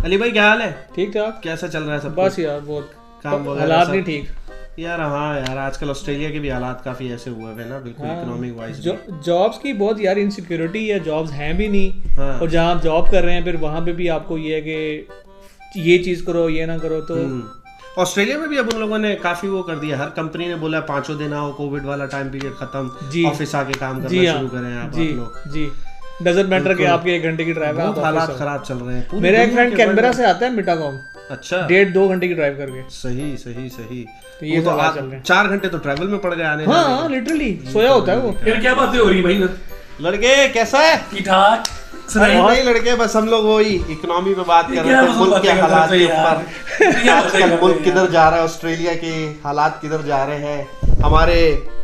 अली भाई क्या हाल है? ठीक ठाक। कैसा चल रहा है सब? बस यार बहुत काम वगैरह हालात सब? नहीं ठीक यार हाँ यार, आजकल ऑस्ट्रेलिया के भी हालात काफी ऐसे हुए हैं ना, बिल्कुल इकोनॉमिक वाइज। जॉब्स की बहुत यार इनसिक्योरिटी है, जॉब्स हैं भी नहीं। हाँ। और जहाँ आप जॉब कर रहे हैं फिर वहाँ पे भी आपको ये है कि ये चीज़ करो ये ना करो। तो ऑस्ट्रेलिया में भी अब उन लोगों ने काफी वो कर दिया, हर कंपनी ने बोला 5 दिन आओ, कोविड वाला टाइम पीरियड खत्म, ऑफिस आके काम करना शुरू करें आप लोग। जी डजंट मैटर कि आपके 1 घंटे की ड्राइव है। बहुत हालात खराब चल रहे हैं। मेरा एक फ्रेंड कैनबरा से आता है मिटागॉम, अच्छा 1.5-2 घंटे की ड्राइव करके। सही सही सही। तो ये तो चल रहे हैं 4 घंटे तो ट्रैवल में पड़ गए आने। हाँ लिटरली सोया होता है वो। यार क्या बातें हो रही भाई? लड़के कैसा है? ठीक ठाक। नहीं लड़के, बस हम लोग वही इकोनॉमी पे बात कर रहे थे, मुल्क के हालात के ऊपर। आजकल मुल्क किधर जा रहा है, ऑस्ट्रेलिया के हालात किधर जा रहे हैं। हमारे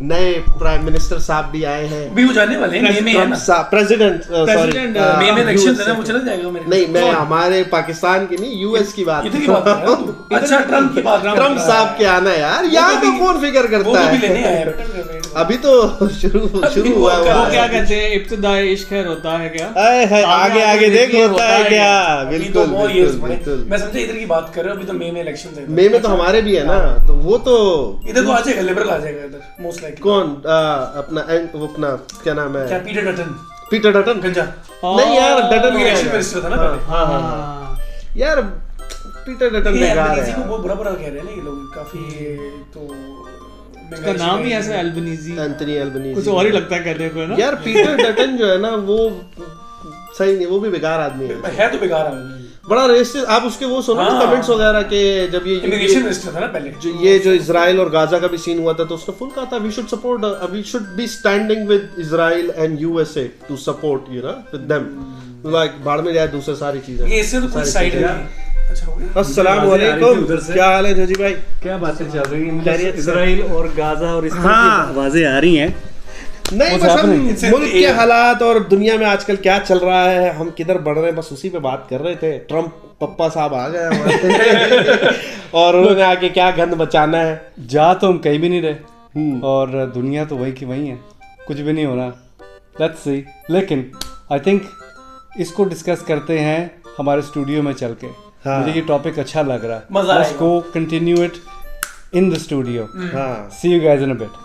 नए प्राइम मिनिस्टर साहब भी आए हैं, भी वो जाने वाले हैं, मई में है ना? प्रेसिडेंट मई में इलेक्शन है ना, वो चला जाएगा मेरे। नहीं, मैं हमारे पाकिस्तान की नहीं, यूएस की बात इधर की बात कर रहा हूं। अच्छा ट्रम्प की बात। ट्रम्प साहब के आना यार, यहाँ तो कौन फिक्र करता वो भी लेने है? आए अभी तो शुरू हुआ वो है। क्या कहते हैं, इब्तिदाई इश्क खैर होता है क्या? आगे देख होता है क्या? बिल्कुल बिल्कुल। मैं समझा इधर की बात कर रहा हूं, अभी तो मई में इलेक्शन है। मई में तो हमारे भी है ना, तो वो तो इधर तो आ जाएगा, लिबरल आ जाएगा इधर मोस्ट लाइकली। कौन अपना क्या नाम है? क्या पीटर डटन गंजा? नहीं यार, डटन इलेक्शन मिनिस्टर था ना पहले। हाँ यार, पीटर डटन बेकार है। को बहुत बुरा कह रहे हैं ना ये लोग काफी। तो उसका नाम ही ऐसा एल्बनीजी, एंथनी एल्बनीजी, कुछ और ही लगता है कहने को ना यार। पीटर डटन जो है ना वो सही नहीं, वो भी बेकार आदमी है तो बेकार आदमी, बड़ा रेसिस्ट। आप उसके वो सुनो कमेंट्स वगैरह के, जब ये इमिग्रेशन मिनिस्टर था ना पहले, जो इजराइल और गाजा का भी सीन हुआ था, तो उसने फुल कहा था we should support, we should be standing with Israel and USA to support you know with them, like बाढ़ में जाए दूसरे सारी चीजें। ये इससे तो कोई साइड है। अस्सलाम वालेकुम, क्या हाल है जोजी भाई? क्या बातें चल रही हैं? इजराइल और गाजा और इस तरह की आवाजें आ रही हैं। नहीं बस हम मुल्क के हालात और दुनिया में आजकल क्या चल रहा है, हम किधर बढ़ रहे हैं, बस उसी पे बात कर रहे थे। ट्रम्प पप्पा साहब आ गए हमारे और उन्होंने आके क्या गंद मचाना है। जा तो हम कहीं भी नहीं रहे और दुनिया तो वही की वही है, कुछ भी नहीं हो रहा। Let's see. लेकिन आई थिंक इसको डिस्कस करते हैं हमारे स्टूडियो में चल के। मुझे ये टॉपिक अच्छा लग रहा है। Let's go continue it in the studio. See you guys in a bit.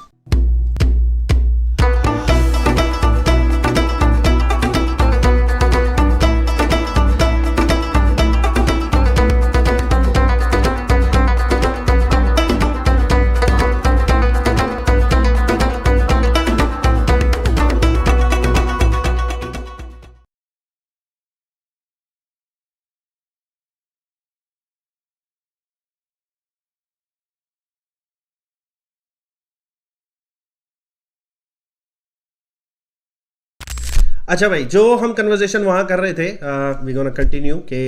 अच्छा भाई, जो हम कन्वर्सेशन वहाँ कर रहे थे, वी गोना कंटिन्यू के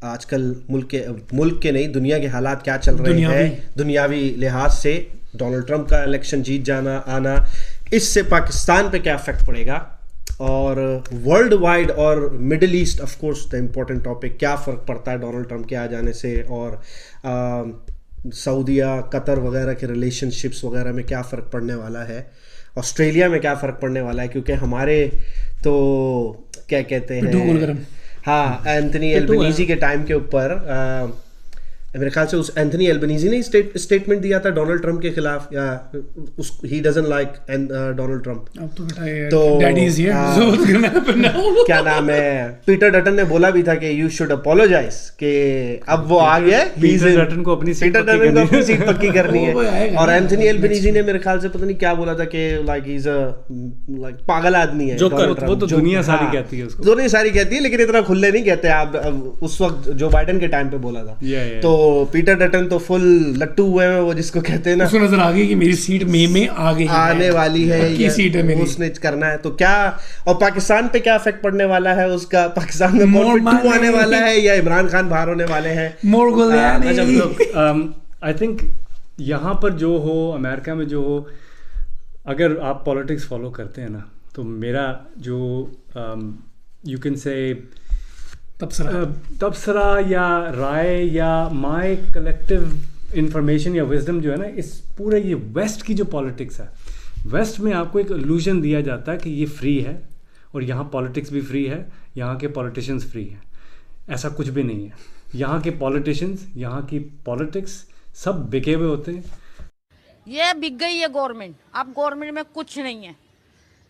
आजकल मुल्क के नहीं, दुनिया के हालात क्या चल रहे हैं दुनियावी लिहाज से। डोनाल्ड ट्रम्प का इलेक्शन जीत जाना आना, इससे पाकिस्तान पे क्या इफेक्ट पड़ेगा, और वर्ल्ड वाइड और middle east of course the important topic, क्या फ़र्क पड़ता है डोनाल्ड ट्रम्प के आ जाने से, और सऊदीया कतर वगैरह के रिलेशनशिप्स वगैरह में क्या फ़र्क पड़ने वाला है, ऑस्ट्रेलिया में क्या फ़र्क पड़ने वाला है, क्योंकि हमारे तो क्या कहते हैं, हाँ एंथनी एल्बनीजी के टाइम के ऊपर मेरे ख्याल से उस एंथनी एल्बनीजी ने स्टेटमेंट दिया था डोनाल्ड ट्रम्प के खिलाफ, या he doesn't like Donald Trump. तो क्या नाम है, पीटर डटन ने बोला भी था कि यू शुड अपोलोजाइज, कि अब वो आ गया, पीटर डटन को अपनी सीट पक्की करनी है। और एंथनी एल्बनीजी ने मेरे ख्याल से पता नहीं क्या बोला था कि लाइक इज लाइक पागल आदमी है। वो तो दुनिया सारी कहती है उसको, दुनिया सारी कहती है, लेकिन इतना खुले नहीं कहते। आप उस वक्त जो बाइडेन के टाइम पे बोला था, तो पीटर डटन तो फुल लट्टू हुए हैं, वो जिसको कहते हैं ना, उसको नजर आ गई कि मेरी सीट मई में आ गई, आने वाली है, की सीट है मेरी, उसने करना है। तो क्या, और पाकिस्तान पे क्या इफेक्ट पड़ने वाला है उसका, पाकिस्तान में कौन आने वाला है, या इमरान खान बाहर होने वाले हैं? आई थिंक यहाँ पर जो हो, अमेरिका में जो हो, अगर आप पॉलिटिक्स फॉलो करते हैं ना, तो मेरा जो यू कैन से तबसरा या राय या माय कलेक्टिव इंफॉर्मेशन या विजडम जो है ना, इस पूरे ये वेस्ट की जो पॉलिटिक्स है, वेस्ट में आपको एक इल्यूजन दिया जाता है कि ये फ्री है और यहाँ पॉलिटिक्स भी फ्री है, यहाँ के पॉलिटिशियंस फ्री हैं। ऐसा कुछ भी नहीं है। यहाँ के पॉलिटिशियंस, यहाँ की पॉलिटिक्स सब बिके हुए होते हैं। ये बिक गई है गवर्नमेंट, अब गवर्नमेंट में कुछ नहीं है,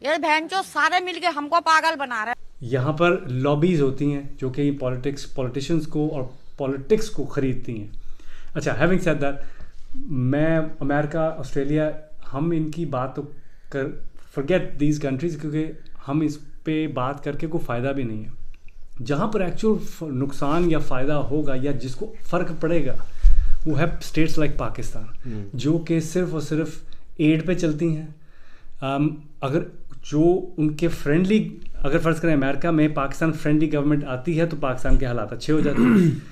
ये बहनचोद सारे मिलके हमको पागल बना रहे हैं। यहाँ पर लॉबीज होती हैं जो कि पॉलिटिशियंस को और पॉलिटिक्स को खरीदती हैं। अच्छा, हैविंग सेड दैट, मैं अमेरिका, ऑस्ट्रेलिया, हम इनकी बात तो कर फॉरगेट दीज कंट्रीज, क्योंकि हम इस पे बात करके कोई फ़ायदा भी नहीं है। जहाँ पर एक्चुअल नुकसान या फ़ायदा होगा या जिसको फ़र्क पड़ेगा वो है स्टेट्स लाइक पाकिस्तान, जो कि सिर्फ और सिर्फ एड पे चलती हैं। अगर जो उनके फ्रेंडली, अगर फ़र्ज़ करें अमेरिका में पाकिस्तान फ्रेंडली गवर्नमेंट आती है तो पाकिस्तान के हालात अच्छे हो जाते हैं।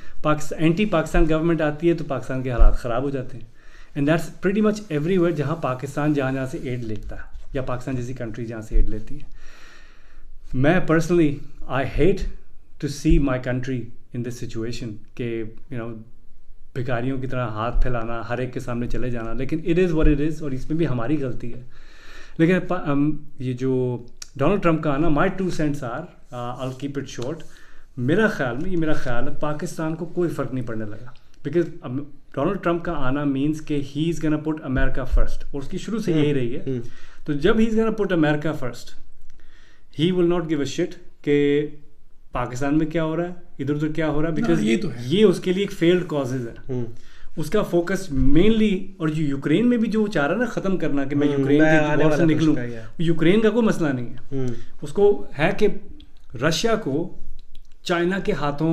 एंटी पाकिस्तान गवर्नमेंट आती है तो पाकिस्तान के हालात ख़राब हो जाते हैं। And that's pretty much everywhere जहाँ पाकिस्तान जहाँ से एड लेता है या पाकिस्तान जैसी कंट्री जहाँ से एड लेती है। मैं personally I hate to see my country in this situation के भिखारियों की तरह हाथ फैलाना, हर एक के सामने चले जाना, लेकिन it is what it is और इसमें भी हमारी गलती है। लेकिन ये जो डोनाल्ड ट्रंप का आना, my 2 cents are, I keep it short, मेरा ख्याल है पाकिस्तान को कोई फ़र्क नहीं पड़ने लगा, बिकॉज डोनाल्ड ट्रंप का आना मीन्स के he is gonna put America first, और उसकी शुरू से यही रही है। तो जब he is gonna put America first, he will not give a shit के पाकिस्तान में क्या हो रहा है, इधर उधर क्या हो रहा है, बिकॉज ये उसके लिए एक फेल्ड कॉजेज है। उसका फोकस मेनली, और जो यूक्रेन में भी जो चाह रहा है ना ख़त्म करना कि मैं यूक्रेन के वॉर से निकलूँ, यूक्रेन का कोई मसला नहीं है। उसको है कि रशिया को चाइना के हाथों,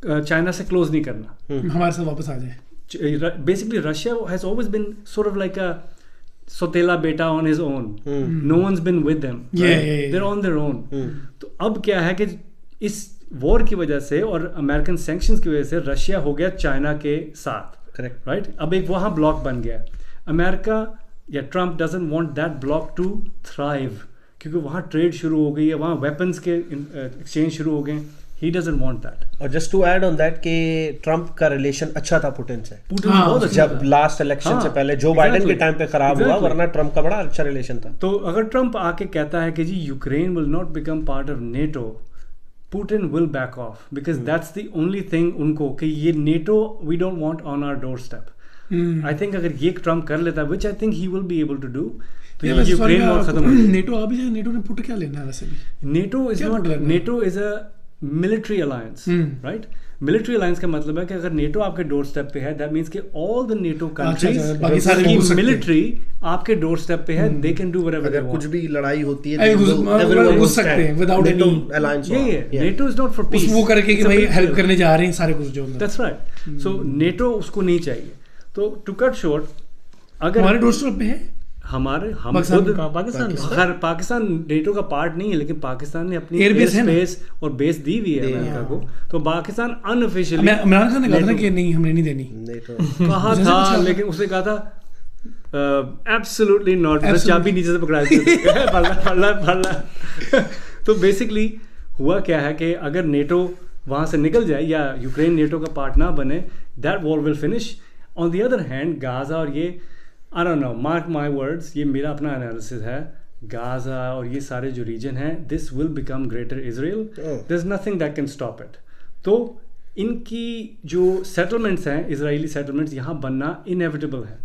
चाइना से क्लोज नहीं करना, हमारे साथ वापस आ जाए। Basically Russia has always been sort of like a सोतेला बेटा on his own, no one's been with them, they are on their own. तो अब क्या है कि इस वॉर की वजह से और अमेरिकन सैंक्शंस की वजह से रशिया हो गया चाइना के साथ, करेक्ट, राइट। अब एक वहाँ ब्लॉक बन गया। अमेरिका या Trump doesn't want that bloc to thrive, क्योंकि वहाँ ट्रेड शुरू हो गई है, वहाँ वेपन्स के एक्सचेंज शुरू हो गए। He doesn't want that. और just to add on that कि ट्रम्प का रिलेशन अच्छा था पुतिन से, बहुत अच्छा जब लास्ट इलेक्शन से पहले जो बाइडेन के टाइम पे खराब हुआ, वरना ट्रम्प का बड़ा अच्छा रिलेशन था। तो अगर ट्रम्प आके कहता है कि जी Ukraine will not become part of NATO, Putin will back off, because that's the only thing उनको, कि ये NATO we don't want on our doorstep. I think अगर ये ट्रम्प कर लेता है, which I think he will be able to do, तो ये यूक्रेन वॉर खत्म हो जाएगा। नेटो अभी जाए, नेटो ने पुट क्या लेना है वैसे भी? NATO is not, NATO is a military alliance, right. Military alliance का मतलब है कि अगर नेटो आपके डोर स्टेप पे है, दैट मींस कि ऑल द नेटो कंट्रीज की मिलिट्री आपके डोर स्टेप पे है, they can do whatever they want. कुछ भी लड़ाई होती है घुस सकते हैं विदाउट एनी अलायंस। ये NATO is not for piece, वो करके कि भाई हेल्प करने जा रहे हैं सारे कुछ जो, दैट्स राइट। सो नेटो उसको नहीं चाहिए। तो टू कट शॉर्ट, अगर हमारे डोर स्टेप पे है, हम पाकिस्तान नेटो का पार्ट नहीं है, लेकिन पाकिस्तान ने अपनी एयर स्पेस और बेस दी हुई है अमेरिका को। तो पाकिस्तान अनऑफिशियली, इमरान खान ने कहा था कि नहीं हमने नहीं देनी, कहा था, लेकिन उसने कहा था एब्सोल्युटली नॉट, चाबी नीचे से पकड़ा दी। तो बेसिकली हुआ क्या है कि अगर नेटो वहां से निकल जाए या यूक्रेन नेटो का पार्ट ना बने, that war will finish. On the other hand Gaza और ये, I don't know, mark my words, ये मेरा अपना एनालिसिस है, गाजा और ये सारे जो रीजन है, this will become greater Israel, there is nothing that can stop it. तो इनकी जो सेटलमेंट्स हैं, इजरायली सेटलमेंट्स, यहाँ बनना इनएविटेबल है,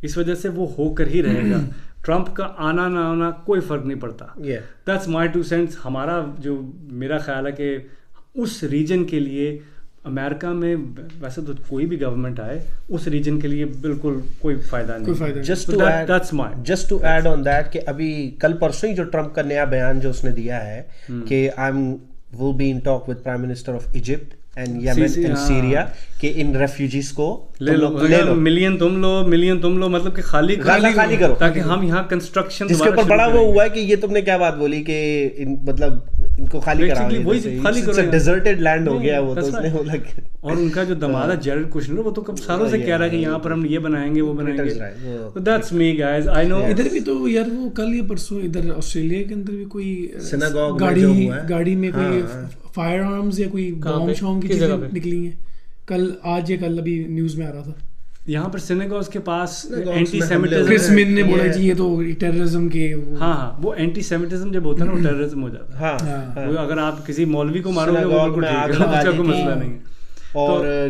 इस वजह से वो होकर ही रहेगा। ट्रंप का आना ना आना कोई फर्क नहीं पड़ता। That's my 2 cents। हमारा जो, मेरा ख्याल है कि उस रीजन के लिए अमेरिका में वैसे तो कोई भी गवर्नमेंट आए, उस रीजन के लिए बिल्कुल कोई फायदा नहीं। Just to add on that कि अभी कल परसों ही जो ट्रम्प का नया बयान जो उसने दिया है कि I am will be in talk with prime minister of Egypt and Yemen and Syria कि इन रेफ्यूजीज को ले लो, मिलियन तुम लो, मतलब कि खाली करो ताकि हम यहाँ कंस्ट्रक्शन, जिसके ऊपर बड़ा वो हुआ है कि ये तुमने क्या बात बोली कि मतलब इनको खाली कराओ, डेजर्टेड लैंड हो गया वो। तो उसने बोला और उनका जो दामाद है जेरेड कुशनर, वो तो कब सालों से कह रहा है कि यहाँ पर हम ये बनाएंगे वो बनाएंगे। तो that's me guys, I know. इधर भी तो यार वो कल या परसों इधर ऑस्ट्रेलिया के अंदर भी कोई सिनागॉग गाड़ी में कोई फायर आर्म्स या कोई बॉम्ब शॉम की चीजें निकली हैं कल, आज या कल अभी न्यूज में आ रहा था। यहाँ पर सिनेगॉग्स के पास Synagogues एंटी में सेमिटिज्म, क्रिस मिन ने बोला जी ये तो टेररिज्म के हाँ वो एंटी सेमिटिज्म जब होता है ना वो टेररिज्म हो जाता है। हाँ वो अगर आप किसी मौलवी को मारोगे वो Synagogue बिल्कुल में ठीक आग है, लगा उसका दी कोई थी। मसला नहीं है। और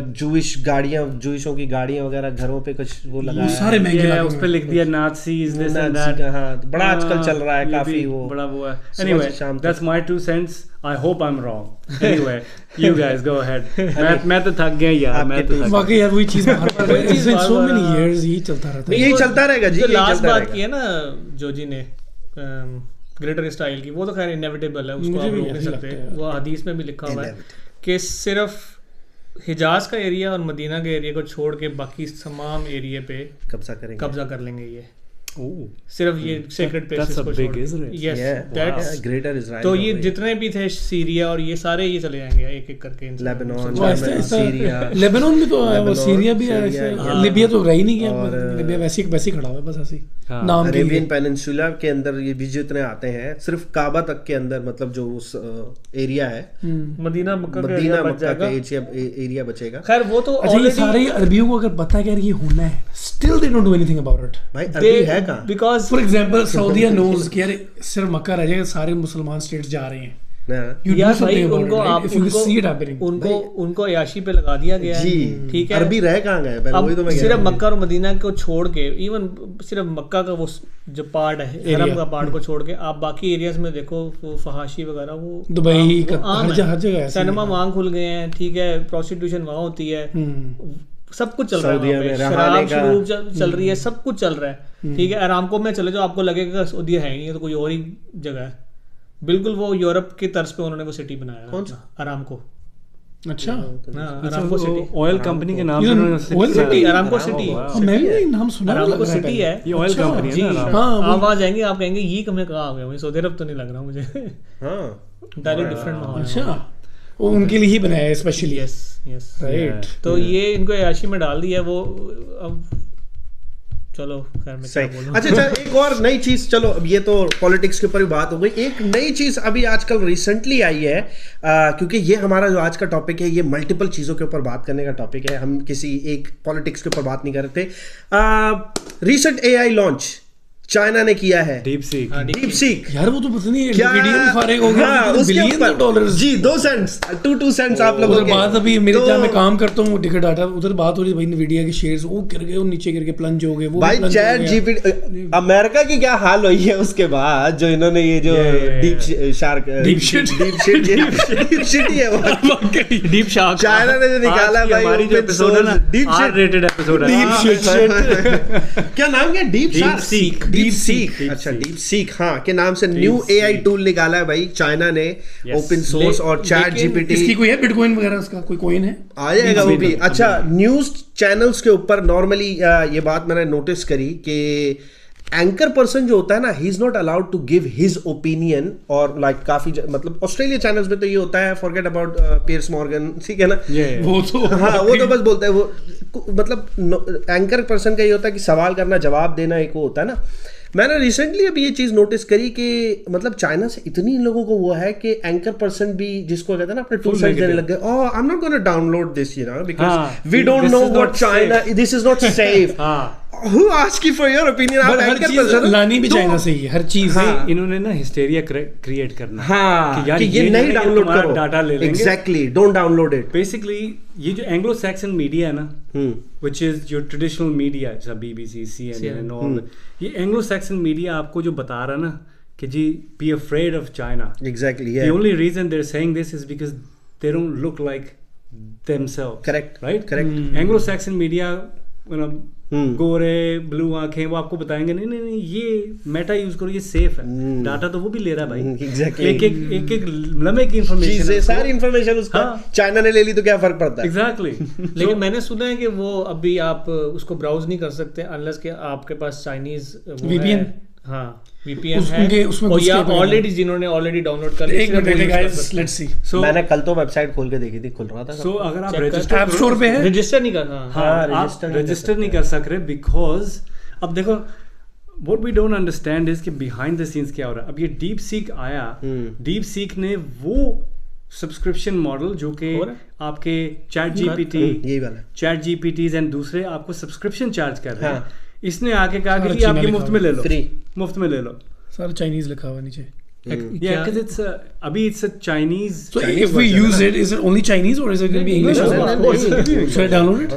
जूइशों की गाड़ियां वगैरह घरों पे कुछ वो लगाया सारे महंगे ये लगे उस हुए पे हैं। लिख दिया नाज़ीज़ दिस एंड नाज़ी दैट। का, हाँ, तो बड़ा आजकल चल रहा है काफी वो बड़ा वो है। सुबह एनीवे से शाम तक। That's my 2 cents, I hope I am wrong. Anyway you guys go ahead. मैं तो थक गया यार, मैं तो थक वाकई यार वही चीज वही चीज़ सो बार-बार, मेनी हाँ। इयर्स यही चलता रहता है। यही चलता रहेगा जी, जो यही लास्ट चलता बात रहेगा। की है ना जोजी ने ग्रेटर स्टाइल की, वो तो खैर इनएविटेबल है, उसको मुझे आप भी रोक नहीं ऐसे सकते। लगता है। वो हदीस में भी लिखा हुआ है कि सिर्फ हिजाज का एरिया और मदीना के एरिया को छोड़ के बाकी तमाम एरिया पे कब्जा करेंगे। कब्जा कर लेंगे ये, ओह सिर्फ ये सेक्रेट प्लेसेस that's a को big छोड़ Israel. Yes that's greater Israel. तो ये जितने भी थे सीरिया और ये सारे ये चले जाएंगे एक एक करके इनसे। लेबनान, वो ऐसा- ऐसा- सीरिया, लेबनान भी तो है, वो लेबनान, सीरिया भी है, सीरिया, ऐसे हाँ। लिबिया तो रह ही नहीं गया, और- लिबिया वैसे ही खड़ा हुआ है बस ऐसे ही हाँ। नाम के अरेबियन लिए। पेनिनसुला के अंदर ये भी जितने आते हैं सिर्फ काबा तक के अंदर, मतलब जो उस एरिया है, मदीना मक्का का मदीना एरिया बच मक्का का जाएगा। एरिया बचेगा। खैर वो तो अच्छा ये already- सारे अरबियों को अगर पता है कि यार ये होना है, still they don't do anything about it. भाई अभी है कहाँ? बिकॉज फॉर एग्जांपल सऊदीया नोज कि यार सिर्फ मक्का रह जाएगा, सारे मुसलमान स्टेट्स जा रहे हैं। हाँ। You do यार something भाई about उनको it, right? आप If you see it happening. उनको याशी पे लगा दिया गया है, जी ठीक है। अरबी रह कहाँ गए? पहले अब वही तो मैं कह सिर्फ रहा हूँ। मक्का और मदीना को छोड़ के, इवन सिर्फ मक्का का वो जो पार्ट है हरम का पार्ट को छोड़ के आप बाकी एरियाज में देखो, वो फहाशी वगैरह वो दुबई, वो कतर, आम हर जगह है। ऐसे सिनेमा ही है। वहाँ खुल गए हैं, ठीक है, प्रोस्टिट्यूशन वहाँ होती है, सब कुछ चल रहा है सऊदीया वहाँ पे, में शराब रहाने का- शरूब चल रही है, सब कुछ चल रहा है, ठीक है। अरामको में चले जाओ, आपको लगेगा सऊदीया है ही नहीं, तो कोई और ही जगह है। बिल्कुल वो यूरोप की तर्ज पे उन्होंने वो सिटी बनाया। कौन सा? अरामको। अच्छा हाँ, अरामको सिटी, ऑयल कंपनी के नाम ये से उन्होंने oil city city? Aramco city, हाँ, मैं भी नहीं नाम सुना हुआ लग अरामको रहा है सिटी पहले। है। ये ऑयल अच्छा, कंपनी है जी ना आराम। हाँ, वो- आप वहाँ जाएंगे, आप कहेंगे ये कमें कहाँ आ गए, वही सऊदी अरब तो नहीं लग रहा मुझे। हाँ डायरेक्ट डिफरेंट माहौल है। अच्छा वो उनके लिए ही बनाया है स्पेशली, यस यस। राइट। तो ये इनको याशी में डाल दिया वो। अब चलो खैर मैं क्या सही। बोलूं। अच्छा अच्छा, एक और नई चीज, चलो अब ये तो पॉलिटिक्स के ऊपर ही बात हो गई। एक नई चीज अभी आजकल रिसेंटली आई है, क्योंकि ये हमारा जो आज का टॉपिक है ये मल्टीपल चीजों के ऊपर बात करने का टॉपिक है, हम किसी एक पॉलिटिक्स के ऊपर बात नहीं कर रहे थे। रिसेंट एआई लॉन्च चाइना ने किया है, डीप सीक। Deep seek. यार वो तो पता नहीं क्या वीडियो में फारिग हो गया, हाँ, उसके बिलियन ऊपर- डॉलर्स। जी 2 सेंट्स 2 सेंट्स आप लोगों उधर के। बात अभी मेरे तो जहाँ मैं काम करता हूँ टिकट डाटा, उधर बात हो रही है भाई न्वीडिया के शेयर्स वो गिर गए, वो नीचे गिर के प्लंज हो गए, वो भाई चैट जीपीटी अमेरिका की क्या हाल हुई है उसके बाद, जो इन्होंने ये जो deep shark Deep shit. Deep shit ही है वो। Deep shark. चाइना ने जो निकाला है भाई, हमारी जो open एपिसोड है ना, source, deep shit। R-rated episode है। क्या नाम क्या? Deep DeepSeek। Deep seek. अच्छा डीप सीक, हाँ, के नाम से न्यू एआई टूल निकाला है भाई चाइना ने, ओपन सोर्स और चैट जीपीटी। इसकी कोई है बिटकॉइन वगैरह, उसका कोई कॉइन है? आ जाएगा वो भी। अच्छा न्यूज चैनल्स के ऊपर नॉर्मली ये बात मैंने नोटिस करी कि एंकर पर्सन जो होता है ना, he is not allowed to give his opinion, और लाइक काफी मतलब ऑस्ट्रेलिया चैनल्स में तो ये होता है, फॉरगेट अबाउट पियर्स मॉर्गन, ठीक है ना, वो तो हाँ वो तो बस बोलता है वो, मतलब एंकर पर्सन का ये होता है कि सवाल करना, जवाब देना, एक वो होता है ना। मैंने रिसेंटली अभी ये चीज नोटिस करी कि मतलब चाइना से इतनी लोगों को वो है कि एंकर पर्सन भी, जिसको कहते हैं ना, अपने टू साइड देने लग गए। Oh I am not gonna download this, you know, because we don't know what China, this is not safe. Who asked you for your opinion? आप हर एंकर चीज पर्सन लानी भी चाइना से ही है, हर चीज। हाँ। इन्होंने ना हिस्टेरिया क्रिएट करना, हाँ कि यार कि ये जो नहीं है, ये डाउनलोड तुम्हारा करो, डाटा ले लेंगे। Exactly, don't download it. Basically ये जो एंग्लो सैक्सन मीडिया है ना, which is your traditional media, जैसा BBC, CNN and all, ये एंग्लो सैक्सन मीडिया आपको जो बता रहा है ना कि जी be afraid of China. Exactly, The only reason they're saying this is because they don't look like themselves. Correct. Right? Correct. Anglo Saxon media, Gore blue आंखें, वो आपको बताएंगे नहीं नहीं नहीं ये मेटा यूज करो, ये सेफ है, डाटा तो वो भी ले रहा है भाई। Exactly. एक लम्हे की इंफॉर्मेशन, चीजें, सारी इंफॉर्मेशन उसका, हाँ। चाइना ने ले ली तो क्या फर्क पड़ता है? एग्जैक्टली। लेकिन मैंने सुना है कि वो अभी आप उसको ब्राउज नहीं कर सकते अनलेस कि आपके पास चाइनीज VPN? हाँ VPN उनके है, उसमें और घुस या के ऑलरेडी जिन्होंने ऑलरेडी डाउनलोड कर एक मिनट गाइस, लेट्स सी। सो मैंने कल तो वेबसाइट खोल के देखी थी, खुल रहा था। सो अगर आप Check कर- रजिस्टर ऐप स्टोर पे है? रजिस्टर नहीं करना। हाँ, आप रजिस्टर नहीं कर सक रहे बिकॉज अब देखो what we don't understand is कि behind the scenes क्या हो रहा है। अब ये डीप सीक आया, डीप सीक ने वो सब्सक्रिप्शन मॉडल जो कि आपके चैट जीपीटी, यही वाला चैट जीपीटीज एंड दूसरे आपको सब्सक्रिप्शन चार्ज कर रहे हैं। हाँ। इसने आके कहा कि जी आप ये मुफ्त में ले लो, फ्री मुफ्त में ले लो। सारा चाइनीज लिखा हुआ नीचे। Yeah, because it's अभी it's a Chinese. So if we use it, is it only Chinese or is it going to be English as well? Should I download it?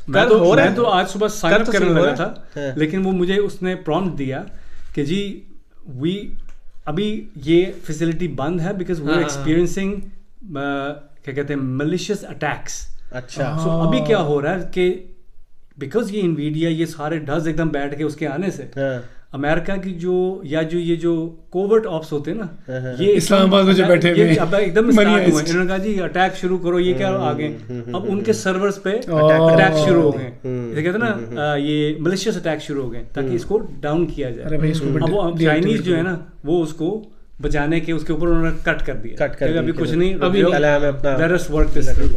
मैं तो आज सुबह साइन अप करने लगा था, हाँ। लेकिन वो मुझे उसने प्रॉम्प्ट दिया कि जी अभी ये फैसिलिटी बंद है बिकॉज वी आर एक्सपीरियंसिंग क्या कहते हैं मैलिशियस अटैक्स। अच्छा सो अभी क्या हो रहा है कि बिकॉज ये इनवीडिया ये सारे डज एकदम बैठ के उसके आने से अमेरिका की ये जो कोवर्ट ऑप्स होते हैं ना, ये इस्लामाबाद में जो बैठे हुए अब एकदम स्टार्ट हुए। इन्होंने कहा जी अटैक शुरू करो, ये क्या आ गए, अब उनके सर्वर्स पे अटैक शुरू हो गए। जैसे कहते हैं ना ये मलिशियस अटैक शुरू हो गए ताकि इसको डाउन किया जाए। अब वो चाइनीज जो है ना वो उसको बचाने के उसके ऊपर उन्होंने कट कर दिया, अभी कुछ नहीं, अभी let us work this through.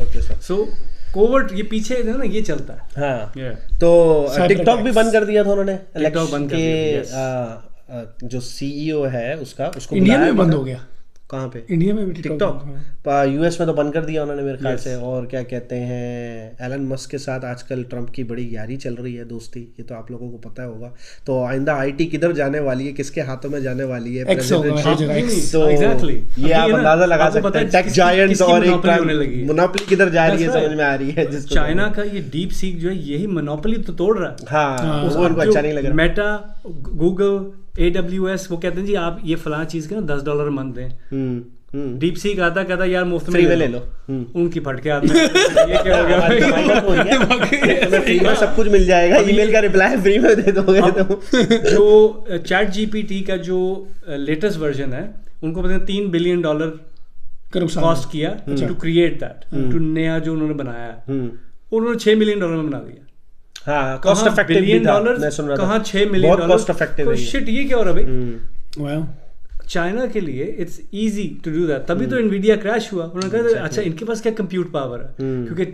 So covert ये पीछे है ना, ये चलता है। हाँ तो टिकटॉक भी बंद कर दिया था उन्होंने, टिकटॉक बंद कर दिया, जो सीईओ है उसका, उसको इंडिया में बंद हो गया। कहाँ पे? इंडिया में भी टिकटॉक यूएस में तो बंद कर दिया उन्होंने मेरे ख्याल से। और क्या कहते हैं एलन मस्क के साथ आजकल ट्रम्प की बड़ी यारी चल रही है, दोस्ती, ये तो आप लोगों को पता होगा। तो आइंदा आईटी किधर जाने वाली है, किसके हाथों में जाने वाली है, तो ये आप अंदाजा लगा सकते हैं। टेक जायंट्स और एक मोनोपोली किधर जा रही है समझ में आ रही है। चाइना का ये डीप सीक जो है यही मोनोपोली तो तोड़ रहा है। हाँ उसको अच्छा नहीं लग रहा। मेटा, गूगल, AWS वो कहते हैं जी आप ये फलां चीज के ना $10 मंथ दें। डीप सीक आता कहता यार मुफ्त में ले लो। उनकी फटके आते हैं ये क्या हो गया, फ्री में सब कुछ मिल जाएगा, ईमेल का रिप्लाई फ्री में दे दोगे तो। जो चैट जीपीटी का जो लेटेस्ट वर्जन है उनको पता है $3 बिलियन कॉस्ट किया टू क्रिएट दैट, टू नया जो उन्होंने बनाया उन्होंने $6 मिलियन में बना दिया। हाँ कॉस्ट इफेक्टिव भी था, मैं सुन रहा था। कहाँ $6 मिलियन, बहुत कॉस्ट इफेक्टिव है। शिट ये क्या हो रहा भाई चाइना के लिए it's easy to do that. तभी तो इनवीडिया क्रैश हुआ। उन्होंने कहा अच्छा इनके पास क्या कंप्यूट पावर है, क्योंकि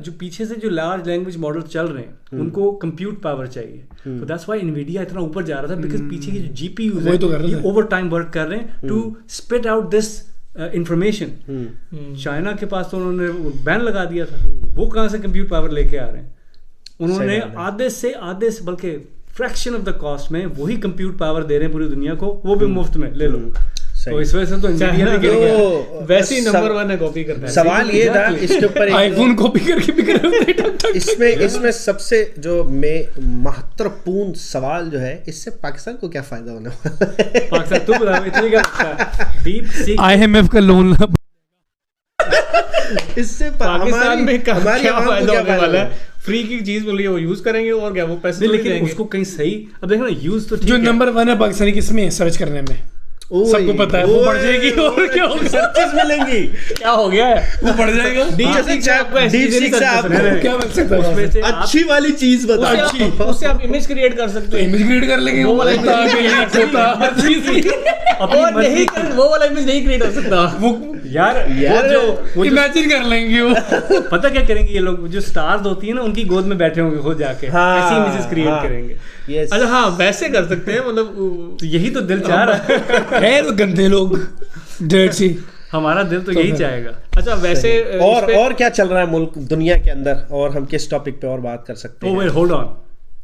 जो पीछे से जो लार्ज लैंग्वेज मॉडल चल रहे हैं उनको कंप्यूट पावर चाहिए। तो दैट्स व्हाई इनवीडिया इतना ऊपर जा रहा था, बिकॉज पीछे की जो जीपीयूज है ये ओवर टाइम वर्क कर रहे हैं to spit out this information. China के पास तो उन्होंने बैन लगा दिया था, वो कहाँ से कंप्यूट पावर लेके आ रहे हैं। उन्होंने आधे से बल्कि फ्रैक्शन ऑफ द कॉस्ट में वही कंप्यूट पावर दे रहे हैं पूरी दुनिया को, वो भी मुफ्त में ले लो। तो इस वजह से तो इंडिया भी वैसे ही नंबर 1 है कॉपी करता है। सवाल ये था इसके ऊपर आईफोन कॉपी करके भी कर रहे हैं। इसमें सबसे जो महत्वपूर्ण सवाल जो है, इससे पाकिस्तान को क्या फायदा होने वाला है? पाकिस्तान तो बता इतनी क्या डीप सीक IMF का लोन इससे पाकिस्तान में क्या फायदा होने वाला है? फ्री की चीज मिल रही है वो यूज करेंगे और क्या वो पैसे नहीं, लेकिन उसको कहीं सही अब देखो ना यूज तो ठीक जो नंबर 1 है पाकिस्तानी किसमें सर्च करने में सबको पता है, वो बढ़ जाएगी और क्या होगा, सब चीज मिलेंगी। क्या हो गया है वो बढ़ जाएगा। डीप सीक से आप क्या बन सकता है? अच्छी वाली चीज बताओ। उससे आप इमेज क्रिएट कर सकते हो। इमेज क्रिएट कर लेंगे, वो वाला वो वाला इमेज नहीं क्रिएट हो सकता। वो यार जो इमेजिन कर लेंगे वो पता क्या करेंगे ये लोग, जो स्टार्स होती है ना उनकी गोद में बैठे होंगे खुद जाके ऐसी इमेजेस क्रिएट करेंगे। अच्छा हाँ वैसे कर सकते हैं, मतलब यही तो दिल चाह रहा है। तो गंदे लोग डर्टी, हमारा दिल तो यही चाहेगा। अच्छा वैसे और क्या चल रहा है मुल्क दुनिया के अंदर, और हम किस टॉपिक पे और बात कर सकते हैं? होल्ड ऑन,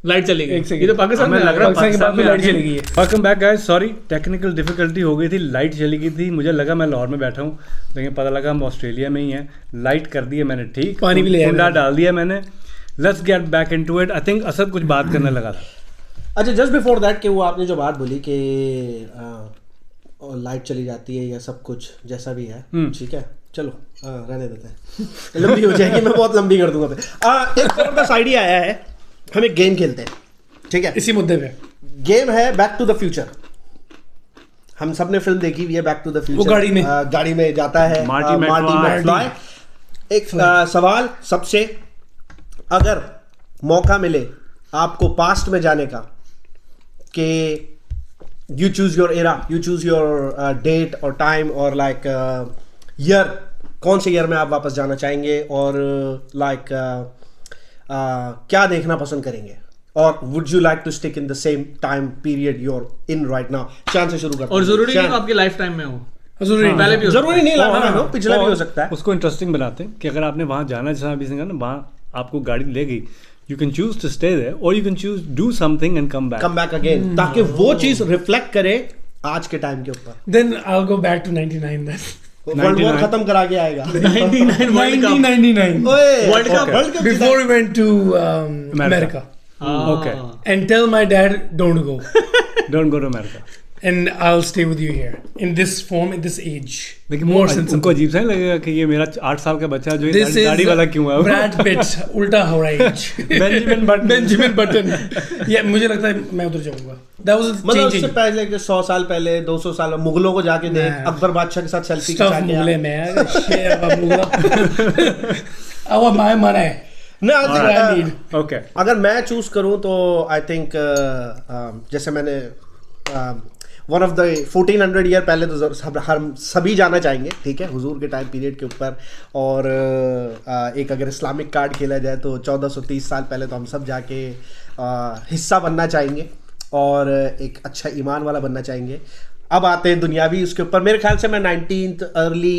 लाइट चली गई। ये तो पाकिस्तान में लग रहा है पाकिस्तान में लाइट चली गई है। Welcome back guys, sorry technical difficulty हो गई थी, लाइट चली गई थी। मुझे लगा मैं लाहौर में बैठा हूँ, लेकिन पता लगा हम ऑस्ट्रेलिया में ही हैं। लाइट कर दी है मैंने, ठीक, पानी भी ले ठंडा डाल दिया मैंने। Let's get back into it. I think Asad कुछ बात करने लगा था। अच्छा जस्ट बिफोर दैट कि वो आपने जो बात बोली कि लाइट चली जाती है या सब कुछ जैसा भी है, ठीक है चलो रहने देते हैं, लंबी हो जाएगी, मैं बहुत लंबी कर दूंगा। एक तरफ बस आइडिया आया है, हम एक गेम खेलते हैं, ठीक है? इसी मुद्दे पे गेम है बैक टू द फ्यूचर। हम सब ने फिल्म देखी हुई है बैक टू द फ्यूचर। वो गाड़ी में जाता है मार्टी मैकफ्लाई। एक सवाल सबसे, अगर मौका मिले आपको पास्ट में जाने का, कि you choose your era, you choose your date or time or like year, कौन से ईयर में आप वापस जाना चाहेंगे और like क्या देखना पसंद करेंगे, और would you like to stick in the same time period you're in right now? चांद से शुरू करते हैं। और जरूरी नहीं आपकी लाइफ टाइम में हो, पहले भी जरूरी नहीं लाना है, पिछला भी हो सकता है। उसको इंटरेस्टिंग बनाते हैं कि अगर आपने वहाँ जाना, जैसा अभी सिंह ना, वहाँ आपको गाड़ी ले गई, you can choose to stay there or you can choose do something and come back again, ताकि वो चीज रिफ्लेक्ट करे आज के टाइम के ऊपर। Then I'll go back to 99 then. World war खत्म करा के आएगा। 1999. World cup Before we went to America. Okay. And tell my dad don't go. Don't go to America. And I'll stay with you here in this form, in this age. लेकिन More उनको sensible. अजीब सा नहीं लगेगा कि ये मेरा 8 साल का बच्चा जो This ये दाढ़ी वाला क्यों है? Brad Pitt, उल्टा हो रहा है age. Benjamin Button. Yeah, मुझे लगता है मैं उधर जाऊंगा. That was मतलब उससे changing. पहले के 100 साल पहले, 200 साल मुगलों को जाके देख, अकबर बादशाह के साथ सेल्फी Stuff खिंचा के मुगले में shit about मुगला. I want my money. ना I need. Okay. अगर मैं चूज करूं तो आई थिंक जैसे मैंने वन ऑफ द 1400 ईयर पहले तो हम सभी जाना चाहेंगे, ठीक है, हुजूर के टाइम पीरियड के ऊपर। और एक अगर इस्लामिक कार्ड खेला जाए तो 1430 साल पहले तो हम सब जाके हिस्सा बनना चाहेंगे और एक अच्छा ईमान वाला बनना चाहेंगे। अब आते हैं दुनियावी उसके ऊपर। मेरे ख्याल से मैं 19th early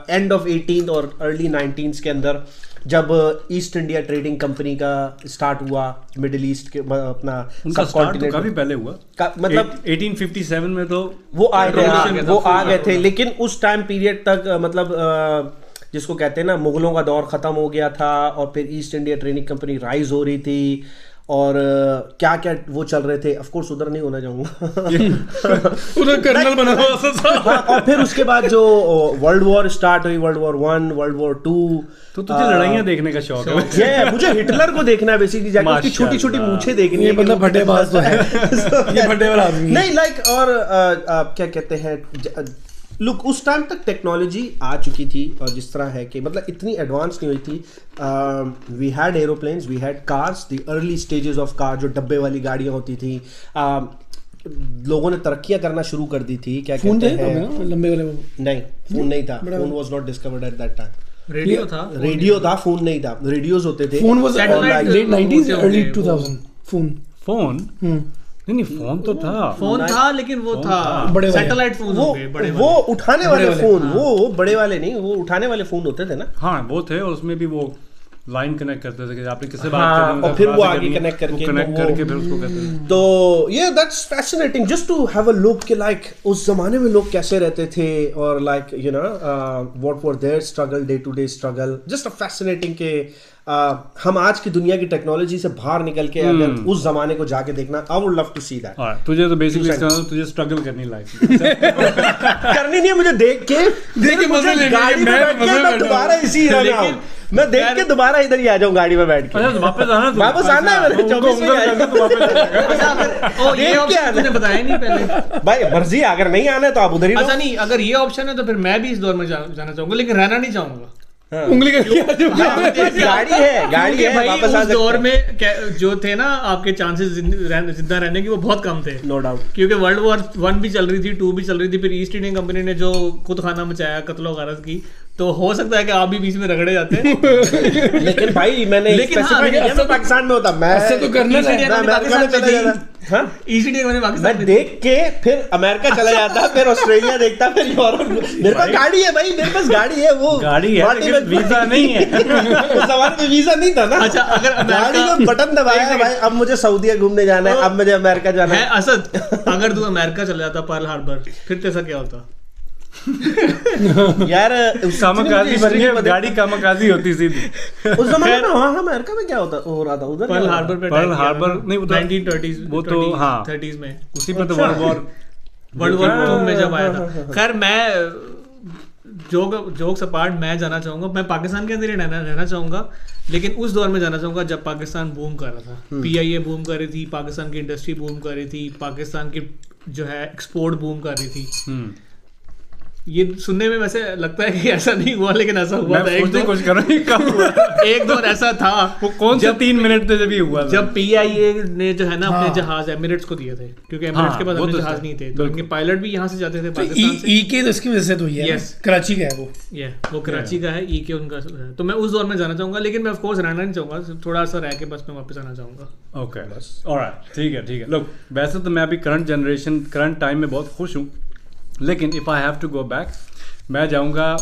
end of 18th और अर्ली 19th के अंदर जब ईस्ट इंडिया ट्रेडिंग कंपनी का स्टार्ट हुआ मिडिल ईस्ट के अपना उनका स्टार्ट तो काफी पहले हुआ, मतलब 1857 में तो वो आ गए थे। लेकिन उस टाइम पीरियड तक मतलब जिसको कहते हैं ना, मुगलों का दौर खत्म हो गया था और फिर east India trading company rise हो रही थी और क्या क्या वो चल रहे थे। ऑफ कोर्स उधर नहीं होना चाहूंगा, उधर कर्नल बना हुआ था। और फिर उसके बाद जो वर्ल्ड वॉर स्टार्ट हुई, वर्ल्ड वॉर 1, वर्ल्ड वॉर 2, तो तुझे लड़ाइयाँ देखने का शौक है? ये मुझे हिटलर को देखना है बेसिकली, जाके उसकी छोटी छोटी मूंछें देखनी है। ये मतलब फटेबाज तो है, ये फटेबाज आदमी नहीं लाइक। और क्या कहते हैं, लुक उस टाइम तक टेक्नोलॉजी आ चुकी थी और जिस तरह है कि मतलब इतनी एडवांस नहीं हुई थी। We had aeroplanes, we had cars, the early stages of car, जो डब्बे वाली गाड़ियाँ होती थी। लोगों ने तरक्कियाँ करना शुरू कर दी थी। क्या कहते हैं, लंबे वाले नहीं, फोन नहीं था, phone was not discovered at that time. Radio था, फोन नहीं था, रेडियोज होते थे। Phone was late 90s early 2000 phone नहीं फोन तो था, लेकिन वो था बड़े सैटेलाइट फोन हो गए, बड़े वो उठाने वाले फोन, वो बड़े वाले नहीं, वो उठाने वाले फोन होते थे ना। हाँ वो थे, और उसमें भी वो लाइन कनेक्ट करते थे कि आपने किससे बात करनी है, और फिर वो आगे कनेक्ट करके फिर उसको कहते हैं। तो ये that's fascinating just to have a look कि लाइक उस जमाने में लोग कैसे रहते थे और like you know what were their struggle, day to day struggle. Just a fascinating के हम आज की दुनिया की टेक्नोलॉजी से बाहर निकल के अगर उस जमाने को जाके देखना, I would love to see that. तुझे तो बेसिकली तुझे स्ट्रगल करनी लाइफ करनी नहीं है, मुझे देख के मजे लेने, गाड़ी में बैठ के मैं दोबारा इसी मैं देख के दोबारा इधर ही आ जाऊं गाड़ी में बैठ के। वापस आना है मेरे 24 में आएगा तो वापस ये ऑप्शन तूने बताया नहीं पहले। भाई मर्जी, अगर नहीं आना है तो आप उधर ही। अच्छा नहीं, अगर ये ऑप्शन है तो फिर मैं भी इस दौर में जाना चाहूंगा, लेकिन रहना नहीं चाहूंगा। उंगली करके गाड़ी है भाई, वापस आ उस दौर में जो थे ना आपके चांसेस जिंदा रहने की वो बहुत कम थे, नो डाउट, क्योंकि वर्ल्ड वॉर 1 भी चल रही थी, 2 भी चल रही थी, फिर ईस्ट इंडियन कंपनी ने जो खुद खाना मचाया, कत्लो गारत की, तो हो सकता है कि आप भी बीच में रगड़े जाते हैं। लेकिन भाई मैंने मैं पाकिस्तान में होता, मैं तो करना ईस्ट इंडिया में मैं देख के फिर अमेरिका चला जाता, फिर ऑस्ट्रेलिया देखता, फिर यूरोप। मेरे पास गाड़ी है भाई, मेरे पास गाड़ी है, वो गाड़ी है लेकिन वीजा नहीं है। उस जमाने में वीजा नहीं था ना। अच्छा, अगर गाड़ी में बटन दबाया है भाई, अब मुझे सऊदीया घूमने जाना है, अब मुझे अमेरिका जाना है। असद, अगर तू अमेरिका चला जाता पर्ल हार्बर, फिर कैसा क्या होता यार? कामकाजी बन गया, गाड़ी कामकाजी होती सीधी। उस जमाने में वहाँ अमेरिका में क्या होता हो रहा था उधर? पर्ल हार्बर पे, पर्ल हार्बर नहीं, वो 1930s, वो तो हाँ 30s में, उसी पे तो वर्ल्ड वॉर 2 में जब आया था। खैर मैं जोक्स अपार्ट, मैं जाना चाहूंगा, मैं पाकिस्तान के अंदर ही रहना चाहूंगा, लेकिन उस दौर में जाना चाहूंगा जब पाकिस्तान बूम कर रहा था। PIA बूम कर रही थी, पाकिस्तान की इंडस्ट्री बूम कर रही थी, पाकिस्तान की जो है एक्सपोर्ट बूम कर रही थी। ये सुनने में वैसे लगता है कि ऐसा नहीं हुआ, लेकिन ऐसा हुआ था। एक दौर ऐसा था, वो कौन सा 3 मिनट थे जब ये हुआ था, जब PIA ने जो है ना अपने जहाज एमिरेट्स को दिए थे, क्योंकि एमिरेट्स के पास अपने जहाज नहीं थे, तो इनके पायलट भी यहाँ से जाते थे पाकिस्तान से। EK तो इसकी वजह से तो है, कराची का है वो कराची का है, EK उनका है। तो मैं उस दौर में जाना चाहूंगा, लेकिन मैं ऑफ कोर्स रहना नहीं चाहूंगा, थोड़ा सा रह के बस मैं वापस आना चाहूंगा। ओके ऑलराइट, ठीक है। लोग वैसे तो मैं अभी करंट टाइम में बहुत खुश हूँ, लेकिन if I have to go back, मैं जाऊँगा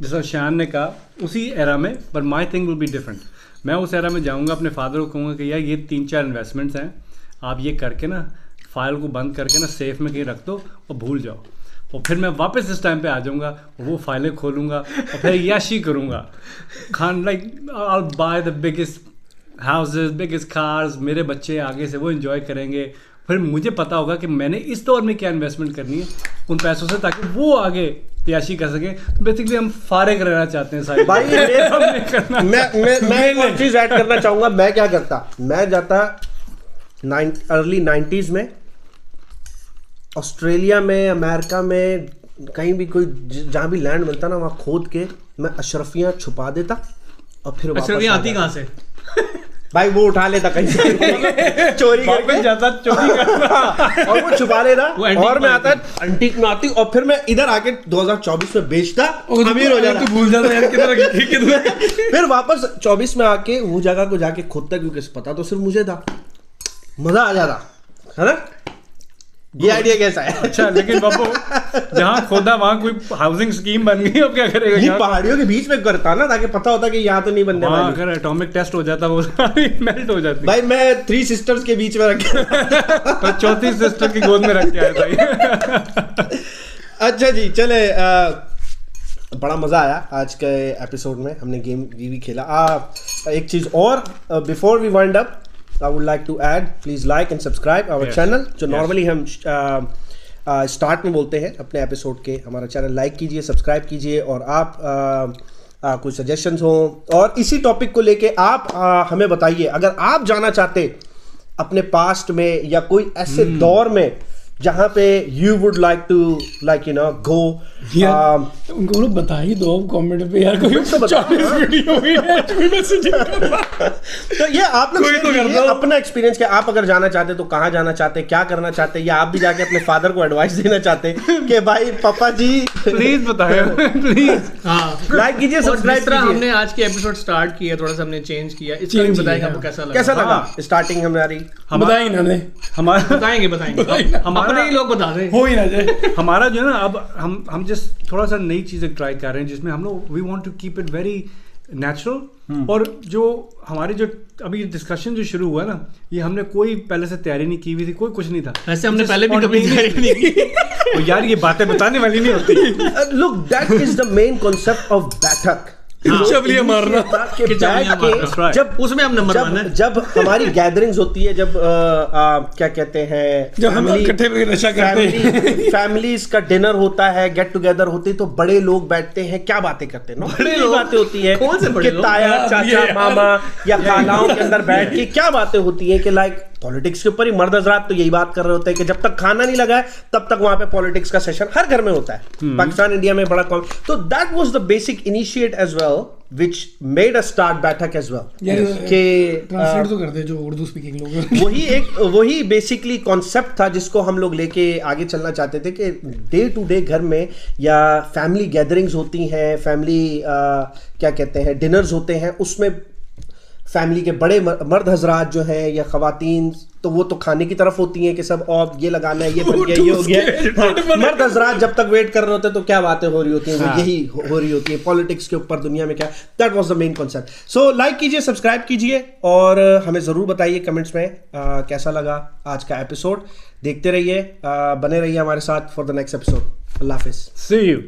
जैसा शान ने कहा उसी एरा में, पर my thing will be different. मैं उस एरा में जाऊँगा, अपने फादर को कहूँगा कि यार ये 3-4 इन्वेस्टमेंट्स हैं, आप ये करके ना फाइल को बंद करके ना सेफ में कहीं रख दो और भूल जाओ। और फिर मैं वापस इस टाइम पे आ जाऊँगा, वो फाइलें खोलूँगा और फिर याशी करूँगा, Khan like I by the biggest houses, biggest cars, मेरे बच्चे आगे से वो एंजॉय करेंगे। फिर मुझे पता होगा कि मैंने इस दौर में क्या इन्वेस्टमेंट करनी है उन पैसों से, ताकि वो आगे याशी कर सकें। तो बेसिकली हम फारिग रहना चाहते हैं सारे भाई। मैं एक चीज़ ऐड करना चाहूँगा। मैं क्या करता, मैं जाता अर्ली 90s में ऑस्ट्रेलिया में, अमेरिका में, कहीं भी कोई जहाँ भी लैंड मिलता ना वहाँ खोद के मैं अशरफियाँ छुपा देता और फिर अशरफियाँ आती कहाँ से? भाई वो उठा लेता कहीं से चोरी करके जाता, चोरी करता और वो छुपा लेता और मैं आता एंटीक में आती और फिर मैं इधर आके 2024 में बेचता, अमीर हो जाता। भूल जाता यार किधर फिर वापस 24 में आके वो जगह को जाके खोदता, क्योंकि पता तो सिर्फ मुझे था, मजा आ जाता है ना। ये आइडिया कैसा है? अच्छा, लेकिन बाबू जहाँ खोदा वहाँ कोई हाउसिंग स्कीम बन गई, अब क्या करेगा? ये पहाड़ियों के बीच में करता ना, ताकि पता होता कि यहाँ तो नहीं बनने वाली। अगर एटॉमिक टेस्ट हो जाता वो मेल्ट हो जाती। भाई मैं 3 सिस्टर्स के बीच में रखे तो 4थी सिस्टर की गोद में रख के आया था। अच्छा जी, चले बड़ा मजा आया आज के एपिसोड में, हमने गेम भी खेला। एक चीज और before we wind up, I would like to add, please like and subscribe our channel, जो नॉर्मली हम स्टार्ट में बोलते हैं अपने एपिसोड के। हमारा चैनल लाइक कीजिए, सब्सक्राइब कीजिए, और आप कुछ सजेशंस हो और इसी टॉपिक को लेके आप हमें बताइए। अगर आप जाना चाहते अपने पास्ट में या कोई ऐसे दौर में जहाँ पे you would like to go, उनको लोग बता ही दो कमेंट पे यार, कोई तो 40 वीडियो हुई है तो ये आप लोग तो अपना एक्सपीरियंस क्या, आप अगर जाना चाहते तो कहाँ जाना चाहते, क्या करना चाहते, या आप भी जाके अपने फादर को एडवाइस देना चाहते कि भाई पापा जी प्लीज बताएं, प्लीज लाइक कीजिए, सब्सक्राइब कीजिए। हमने आज के एपिसोड स्टार्ट किया, थोड़ा सा हमने चेंज किया, इसका भी बताएंगे आपको कैसा लगा स्टार्टिंग हमारी। बताएंगे हमारा बताएंगे अपने ही लोग बता रहे हो ही ना जाए। हमारा जो है ना, अब हम जस्ट थोड़ा सा नई चीजें ट्राई कर रहे हैं, जिसमें हम लोग we want to keep it very natural. और जो हमारी जो अभी डिस्कशन जो शुरू हुआ ना, ये हमने कोई पहले से तैयारी नहीं की हुई थी, कोई कुछ नहीं था। वैसे हमने पहले भी कभी तैयारी नहीं की। और यार ये बातें बताने वाली नहीं होती। Look, that is the main concept of बैठक। चवलिया मारना जब उसमें हम नंबर वन है। जब हमारी गैदरिंग्स होती है, जब क्या कहते हैं, जब हम इकट्ठे नशा करते हैं, फैमिलीज का डिनर होता है, गेट टुगेदर होती है, तो बड़े लोग बैठते हैं, क्या बातें करते हैं, बड़े लोग बातें होती है, कौन से बड़े लोग? ताया, चाचा, मामा या खालाओं के अंदर बैठ के क्या बातें होती है कि लाइक पॉलिटिक्स के ऊपर ही। मर्द हजरात तो यही बात कर रहे होते हैं कि जब तक खाना नहीं लगा है तब तक वहां पे पॉलिटिक्स का सेशन हर घर में होता है। पाकिस्तान, इंडिया में बड़ा कॉम। तो that was the basic initiate as well which made us start baithak as well। कि ट्रांसलेट तो करते हैं जो उर्दू स्पीकिंग लोग। वही बेसिकली कॉन्सेप्ट था जिसको हम लोग लेके आगे चलना चाहते थे कि डे टू डे घर में या फैमिली गैदरिंग्स होती हैं, फैमिली क्या कहते हैं, डिनर्स होते हैं, उसमें फैमिली के बड़े मर्द हजरात जो हैं या ख़वातीन, तो वो तो खाने की तरफ होती हैं कि सब और ये लगाना है, ये बन गया, ये हो गया। मर्द हजरात जब तक वेट कर रहे होते हैं तो क्या बातें हो रही होती हैं, वो यही हो रही होती है पॉलिटिक्स के ऊपर, दुनिया में क्या। That was the main concept. So like कीजिए, सब्सक्राइब कीजिए और हमें ज़रूर बताइए कमेंट्स में कैसा लगा आज का एपिसोड। देखते रहिए, बने रहिए हमारे साथ फॉर द नेक्स्ट एपिसोड। अल्लाह हाफिज़। See you.